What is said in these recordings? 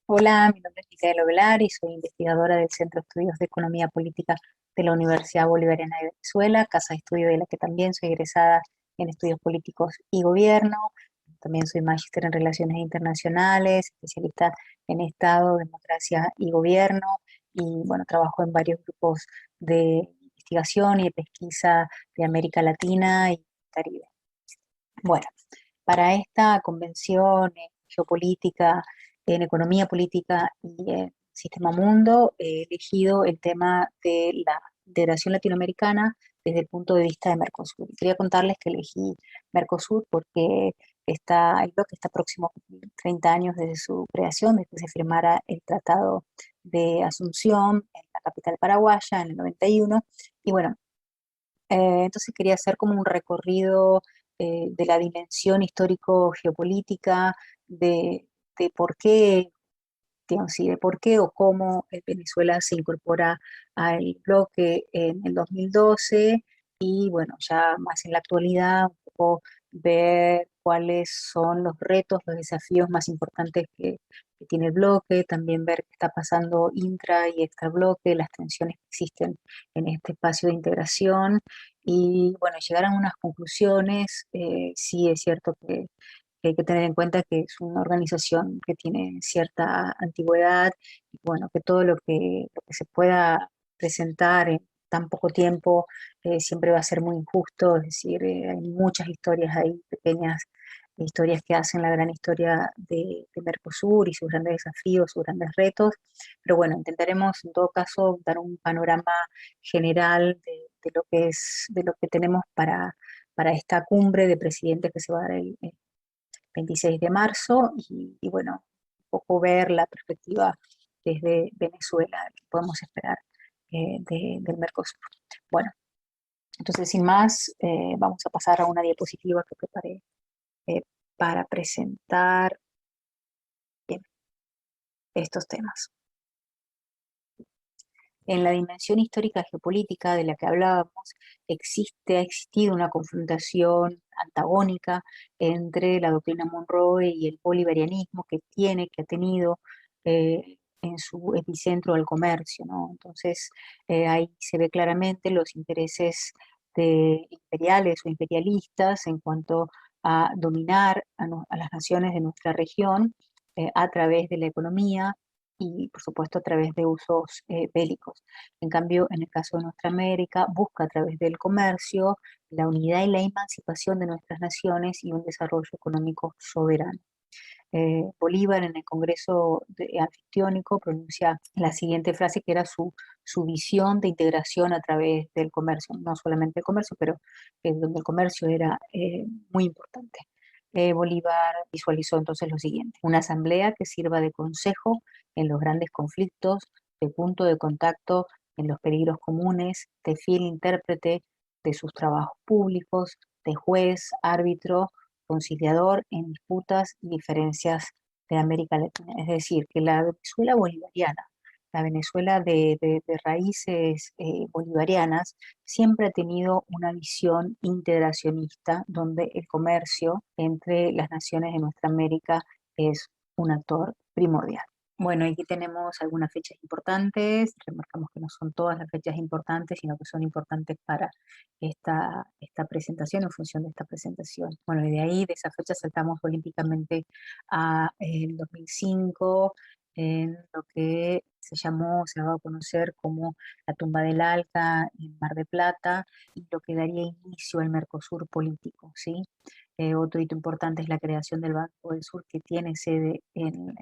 Hola, mi nombre es Micaela Ovelar y soy investigadora del Centro de Estudios de Economía Política de la Universidad Bolivariana de Venezuela, casa de estudio de la que también soy egresada en Estudios Políticos y Gobierno. También soy magíster en Relaciones Internacionales, especialista en Estado, Democracia y Gobierno. Y bueno, trabajo en varios grupos de investigación y de pesquisa de América Latina y Caribe. Bueno, para esta convención geopolítica, en economía política y sistema mundo, he elegido el tema de la integración latinoamericana desde el punto de vista de Mercosur. Quería contarles que elegí Mercosur porque el bloque está próximo a cumplir 30 años desde su creación, desde que se firmara el Tratado de Asunción en la capital paraguaya en el 91. Y bueno, entonces quería hacer como un recorrido de la dimensión histórico-geopolítica, de, de por qué, digamos, sí, de por qué o cómo Venezuela se incorpora al bloque en el 2012 y bueno, ya más en la actualidad, un poco ver cuáles son los retos, los desafíos más importantes que tiene el bloque, también ver qué está pasando intra y extra bloque, las tensiones que existen en este espacio de integración y bueno, llegar a unas conclusiones. Sí es cierto que hay que tener en cuenta que es una organización que tiene cierta antigüedad y bueno, que todo lo que se pueda presentar en tan poco tiempo siempre va a ser muy injusto, es decir, hay muchas historias ahí, pequeñas historias que hacen la gran historia de Mercosur y sus grandes desafíos, sus grandes retos, pero bueno, intentaremos en todo caso dar un panorama general de lo que es, de lo que tenemos para esta cumbre de presidentes que se va a dar el 26 de marzo y bueno, un poco ver la perspectiva desde Venezuela, que podemos esperar del Mercosur. Bueno, entonces sin más, vamos a pasar a una diapositiva que preparé eh, para presentar bien, estos temas. En la dimensión histórica geopolítica de la que hablábamos, ha existido una confrontación antagónica entre la doctrina Monroe y el bolivarianismo que ha tenido en su epicentro al comercio, ¿no? Entonces, ahí se ve claramente los intereses imperiales o imperialistas en cuanto a dominar a las naciones de nuestra región a través de la economía y, por supuesto, a través de usos bélicos. En cambio, en el caso de nuestra América, busca a través del comercio la unidad y la emancipación de nuestras naciones y un desarrollo económico soberano. Bolívar en el Congreso Anfictiónico pronuncia la siguiente frase que era su visión de integración a través del comercio, no solamente el comercio, pero donde el comercio era muy importante. Bolívar visualizó entonces lo siguiente: una asamblea que sirva de consejo en los grandes conflictos, de punto de contacto en los peligros comunes, de fiel intérprete de sus trabajos públicos, de juez, árbitro, conciliador en disputas y diferencias de América Latina. Es decir, que la Venezuela bolivariana, la Venezuela de raíces bolivarianas, siempre ha tenido una visión integracionista donde el comercio entre las naciones de nuestra América es un actor primordial. Bueno, aquí tenemos algunas fechas importantes, remarcamos que no son todas las fechas importantes, sino que son importantes para esta presentación, en función de esta presentación. Bueno, y de ahí, de esa fecha, saltamos olímpicamente a el 2005, en lo que se va a conocer como la tumba del Alca en Mar de Plata, y lo que daría inicio al Mercosur político, ¿sí? Otro hito importante es la creación del Banco del Sur, que tiene sede en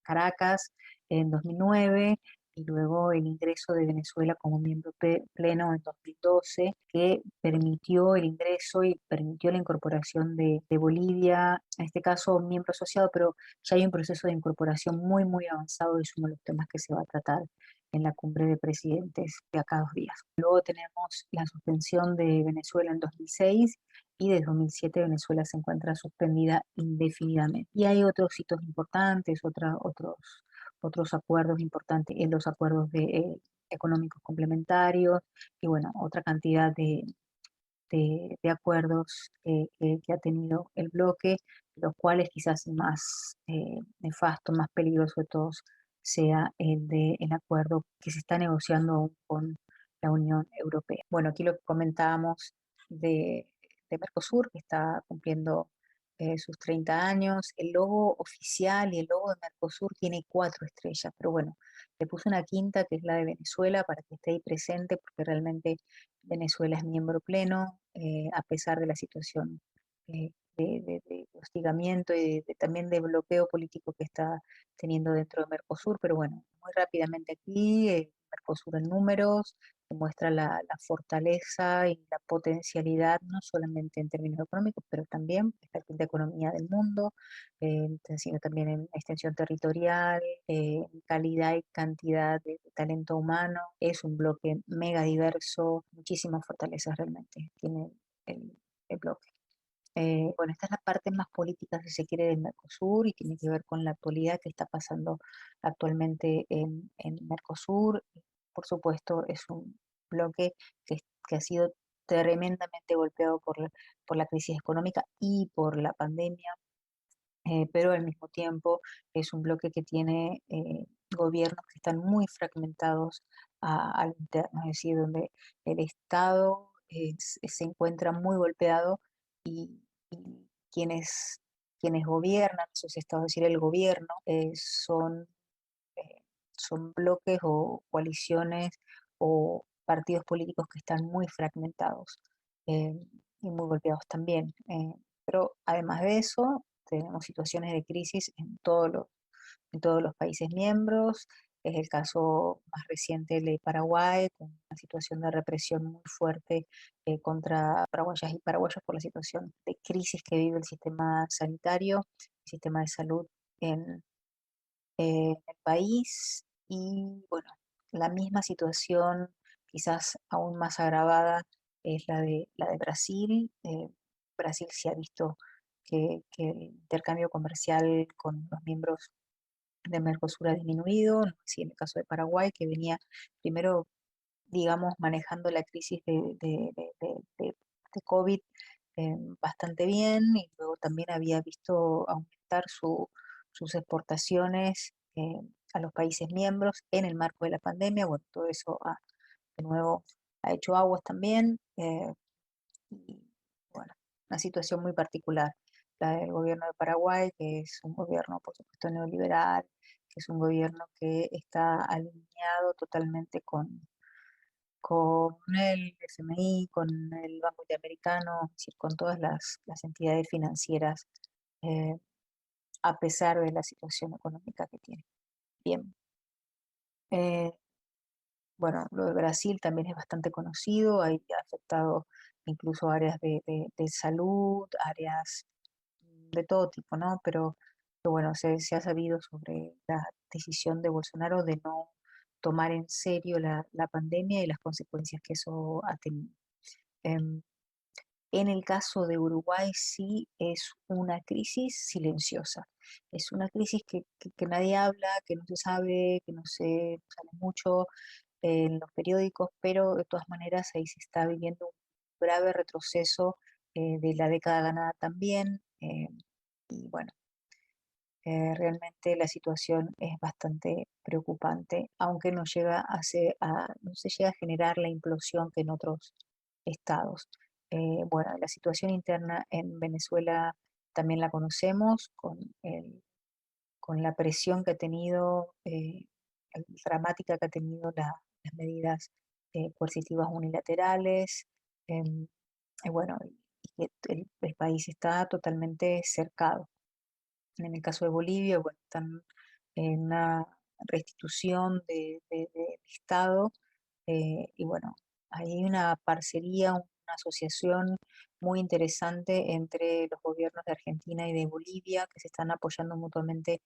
Caracas en 2009 y luego el ingreso de Venezuela como miembro pleno en 2012, que permitió el ingreso y permitió la incorporación de Bolivia, en este caso miembro asociado, pero ya hay un proceso de incorporación muy, muy avanzado y es uno de los temas que se va a tratar en la cumbre de presidentes de acá 2 días. Luego tenemos la suspensión de Venezuela en 2006 y desde 2007 Venezuela se encuentra suspendida indefinidamente. Y hay otros hitos importantes, otros acuerdos importantes, en los acuerdos económicos complementarios y bueno, otra cantidad de acuerdos que ha tenido el bloque, los cuales quizás más nefasto, más peligroso de todos sea el acuerdo que se está negociando aún con la Unión Europea. Bueno, aquí lo que comentábamos de Mercosur, que está cumpliendo sus 30 años. El logo oficial y el logo de Mercosur tiene 4 estrellas, pero bueno, le puse una quinta que es la de Venezuela para que esté ahí presente, porque realmente Venezuela es miembro pleno, a pesar de la situación de hostigamiento y también de bloqueo político que está teniendo dentro de Mercosur. Pero bueno, muy rápidamente aquí, Mercosur en números demuestra la fortaleza y la potencialidad, no solamente en términos económicos, pero también es la quinta economía del mundo, sino también en extensión territorial, en calidad y cantidad de talento humano. Es un bloque mega diverso, muchísimas fortalezas realmente tiene el, el bloque. Bueno, esta es la parte más política, si se quiere, del Mercosur, y tiene que ver con la actualidad que está pasando actualmente en Mercosur. Por supuesto, es un bloque que ha sido tremendamente golpeado por la crisis económica y por la pandemia, pero al mismo tiempo es un bloque que tiene gobiernos que están muy fragmentados al interno, es decir, donde el Estado se encuentra muy golpeado, y quienes gobiernan esos estados, es decir, el gobierno, eh, son bloques o coaliciones o partidos políticos que están muy fragmentados eh, y muy golpeados también. Pero además de eso, tenemos situaciones de crisis en todos los países miembros. Es el caso más reciente de Paraguay, con una situación de represión muy fuerte contra paraguayas y paraguayos por la situación de crisis que vive el sistema sanitario, el sistema de salud en el país. Y bueno, la misma situación, quizás aún más agravada, es la de Brasil. Brasil se ha visto que el intercambio comercial con los miembros de Mercosur ha disminuido, no así en el caso de Paraguay, que venía primero, digamos, manejando la crisis de COVID bastante bien, y luego también había visto aumentar sus exportaciones a los países miembros en el marco de la pandemia. Bueno, todo eso de nuevo ha hecho aguas también. Y bueno, una situación muy particular, la del gobierno de Paraguay, que es un gobierno, por supuesto, neoliberal, que es un gobierno que está alineado totalmente con el FMI, con el Banco Interamericano, es decir, con todas las entidades financieras, eh, a pesar de la situación económica que tiene. Bien. Eh, bueno, lo de Brasil también es bastante conocido, ha afectado incluso áreas de salud, áreas de todo tipo, ¿no? Pero bueno, se ha sabido sobre la decisión de Bolsonaro de no tomar en serio la pandemia y las consecuencias que eso ha tenido. Em, en el caso de Uruguay sí es una crisis silenciosa, es una crisis que nadie habla, que no se sabe, que no se sale mucho en los periódicos, pero de todas maneras ahí se está viviendo un grave retroceso de la década ganada también. Y bueno, realmente la situación es bastante preocupante, aunque no se llega a generar la implosión que en otros estados. Bueno, la situación interna en Venezuela también la conocemos, con la presión que ha tenido, dramática que ha tenido las medidas coercitivas unilaterales. em, y bueno, y que el país está totalmente cercado. En el caso de Bolivia, bueno, están en una restitución del Estado, y bueno, hay una parcería, una asociación muy interesante entre los gobiernos de Argentina y de Bolivia, que se están apoyando mutuamente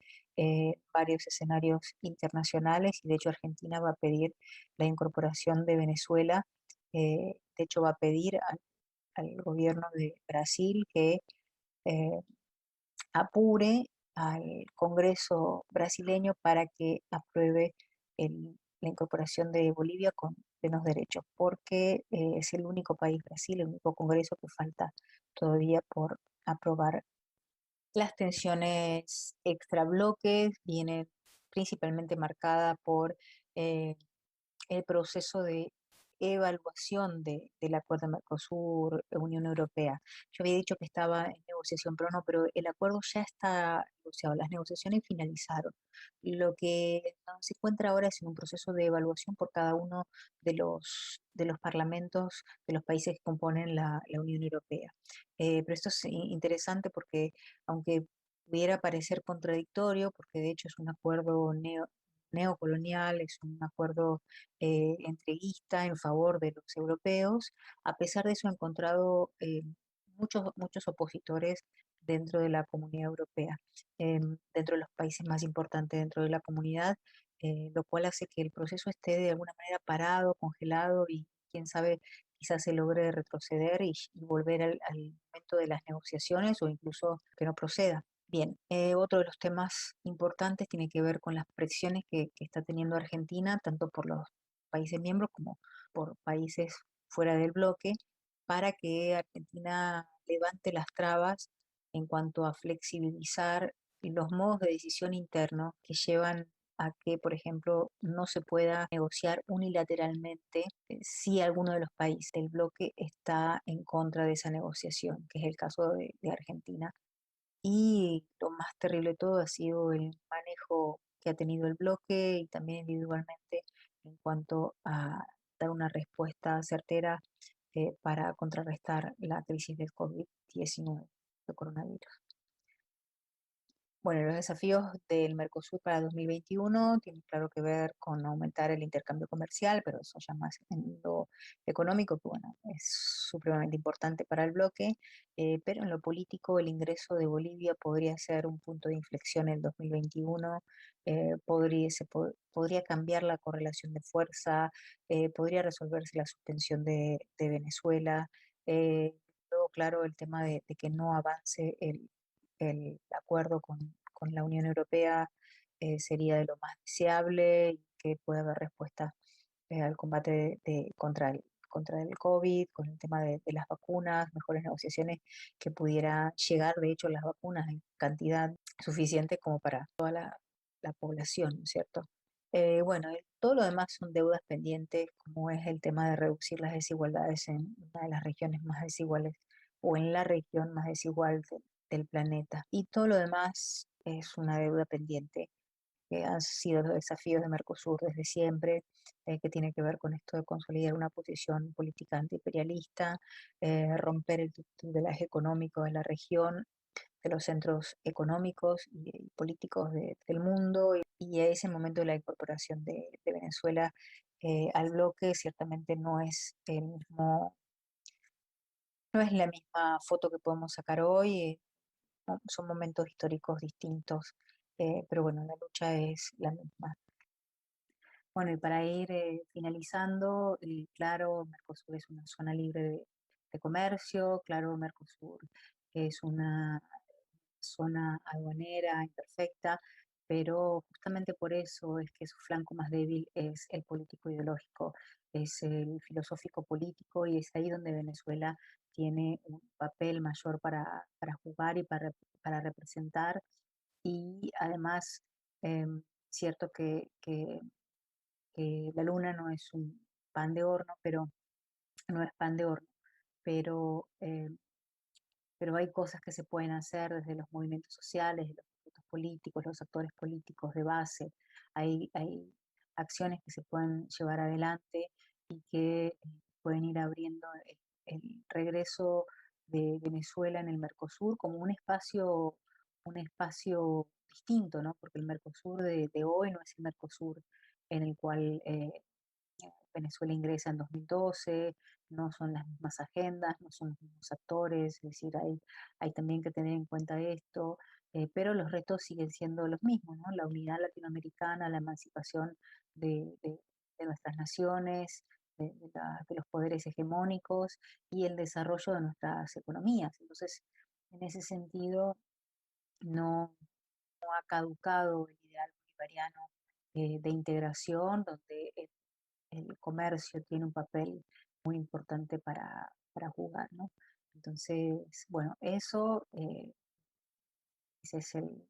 varios escenarios internacionales, y de hecho Argentina va a pedir la incorporación de Venezuela. De hecho va a pedir al gobierno de Brasil que eh, apure al Congreso brasileño para que apruebe la incorporación de Bolivia plenos derechos, porque es el único país, Brasil, el único Congreso que falta todavía por aprobar. Las tensiones extrabloques vienen principalmente marcadas por eh, el proceso de evaluación del acuerdo Mercosur-Unión Europea. Yo había dicho que estaba en negociación, pero no, pero el acuerdo ya está negociado, las negociaciones finalizaron. Lo que se encuentra ahora es en un proceso de evaluación por cada uno de los parlamentos de los países que componen la Unión Europea. Pero esto es interesante porque, aunque pudiera parecer contradictorio, porque de hecho es un acuerdo neocolonial, es un acuerdo entreguista en favor de los europeos. A pesar de eso, ha encontrado muchos opositores dentro de la comunidad europea, dentro de los países más importantes dentro de la comunidad, lo cual hace que el proceso esté de alguna manera parado, congelado y quién sabe, quizás se logre retroceder y volver al momento de las negociaciones o incluso que no proceda. Bien, otro de los temas importantes tiene que ver con las presiones que está teniendo Argentina, tanto por los países miembros como por países fuera del bloque, para que Argentina levante las trabas en cuanto a flexibilizar los modos de decisión internos que llevan a que, por ejemplo, no se pueda negociar unilateralmente si alguno de los países del bloque está en contra de esa negociación, que es el caso de Argentina. Y lo más terrible de todo ha sido el manejo que ha tenido el bloque y también individualmente en cuanto a dar una respuesta certera para contrarrestar la crisis del COVID-19, del coronavirus. Bueno, los desafíos del Mercosur para 2021 tienen claro que ver con aumentar el intercambio comercial, pero eso ya más en lo económico, que bueno, es supremamente importante para el bloque, pero en lo político el ingreso de Bolivia podría ser un punto de inflexión en el 2021, podría cambiar la correlación de fuerza, podría resolverse la suspensión de Venezuela, luego, claro, el tema de que no avance el acuerdo con la Unión Europea sería de lo más deseable y que pueda haber respuesta al combate contra el COVID, con el tema de las vacunas, mejores negociaciones que pudiera llegar, de hecho, las vacunas en cantidad suficiente como para toda la población, ¿no es cierto? Bueno, todo lo demás son deudas pendientes, como es el tema de reducir las desigualdades en una de las regiones más desiguales o en la región más desigual del planeta. Y todo lo demás es una deuda pendiente, que han sido los desafíos de Mercosur desde siempre, que tiene que ver con esto de consolidar una posición política antiimperialista, romper el tutelaje económico de la región, de los centros económicos y políticos del mundo, y a ese momento de la incorporación de Venezuela al bloque ciertamente no es la misma foto que podemos sacar hoy, ¿no? Son momentos históricos distintos, pero bueno, la lucha es la misma. Bueno, y para ir finalizando, claro, Mercosur es una zona libre de comercio, claro, Mercosur es una zona aduanera imperfecta, pero justamente por eso es que su flanco más débil es el político ideológico, es el filosófico político, y es ahí donde Venezuela tiene un papel mayor para jugar y para representar. Y además, cierto que la luna no es un pan de horno, pero no es pan de horno, pero pero hay cosas que se pueden hacer desde los movimientos sociales, los movimientos políticos, los actores políticos de base. Hay acciones que se pueden llevar adelante y que pueden ir abriendo el regreso de Venezuela en el Mercosur como un espacio distinto, ¿no? Porque el Mercosur de hoy no es el Mercosur en el cual Venezuela ingresa en 2012, no son las mismas agendas, no son los mismos actores, es decir, hay también que tener en cuenta esto, pero los retos siguen siendo los mismos, ¿no? La unidad latinoamericana, la emancipación de nuestras naciones, de los poderes hegemónicos y el desarrollo de nuestras economías. Entonces, en ese sentido, no ha caducado el ideal bolivariano de integración, donde el comercio tiene un papel muy importante para jugar, ¿no? Entonces, bueno, eso, ese es el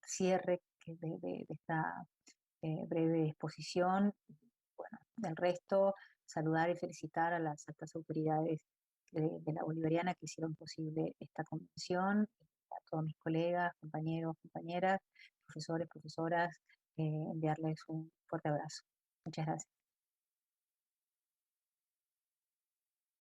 cierre de esta breve exposición. Bueno, del resto, saludar y felicitar a las altas autoridades de la Bolivariana que hicieron posible esta convención, a todos mis colegas, compañeros, compañeras, profesores, profesoras, enviarles un fuerte abrazo. Muchas gracias.